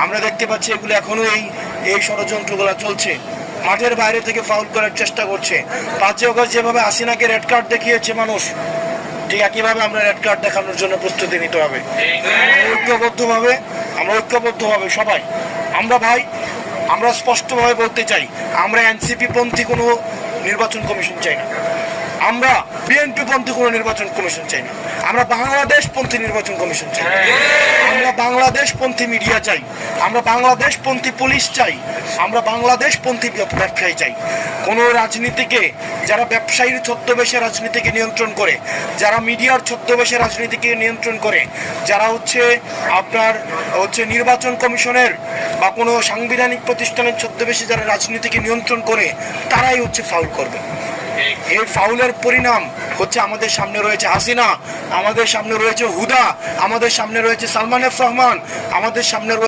আমরা দেখতে পাচ্ছি এগুলো এখনো এই ষড়যন্ত্রগুলো চলছে। মাঠের বাইরে থেকে ফাউল করার চেষ্টা করছে। 5 অগস্ট যেভাবে হাসিনাকে রেড কার্ড দেখিয়েছে মানুষ, ঠিক একইভাবে আমরা রেড কার্ড দেখানোর জন্য প্রস্তুতি নিতে হবে। আমরা ঐক্যবদ্ধভাবে সবাই আমরা স্পষ্টভাবে বলতে চাই, আমরা এনসিপি পন্থী কোনো নির্বাচন কমিশন চাই না, আমরা বিএনপি পন্থী কোনো নির্বাচন কমিশন চাই না, আমরা বাংলাদেশ পন্থী নির্বাচন কমিশন চাই, আমরা বাংলাদেশ পন্থী মিডিয়া চাই, আমরা বাংলাদেশ পন্থী পুলিশ চাই, আমরা বাংলাদেশ পন্থী ব্যবসায়ী চাই। কোনো রাজনীতিকে যারা ব্যবসায়ীর ছদ্মবেশে রাজনীতিকে নিয়ন্ত্রণ করে, যারা মিডিয়ার ছদ্মবেশে রাজনীতিকে নিয়ন্ত্রণ করে, যারা আপনার নির্বাচন কমিশনের বা কোনো সাংবিধানিক প্রতিষ্ঠানের ছদ্মবেশে যারা রাজনীতিকে নিয়ন্ত্রণ করে, তারাই ফাউল করবে। এই ফাউলের পরিণাম আমাদের সামনে রয়েছে হাসিনা, আমাদের সামনে রয়েছে হুদা, আমাদের সামনে রয়েছে সালমান এফ রহমান, আমাদের সামনে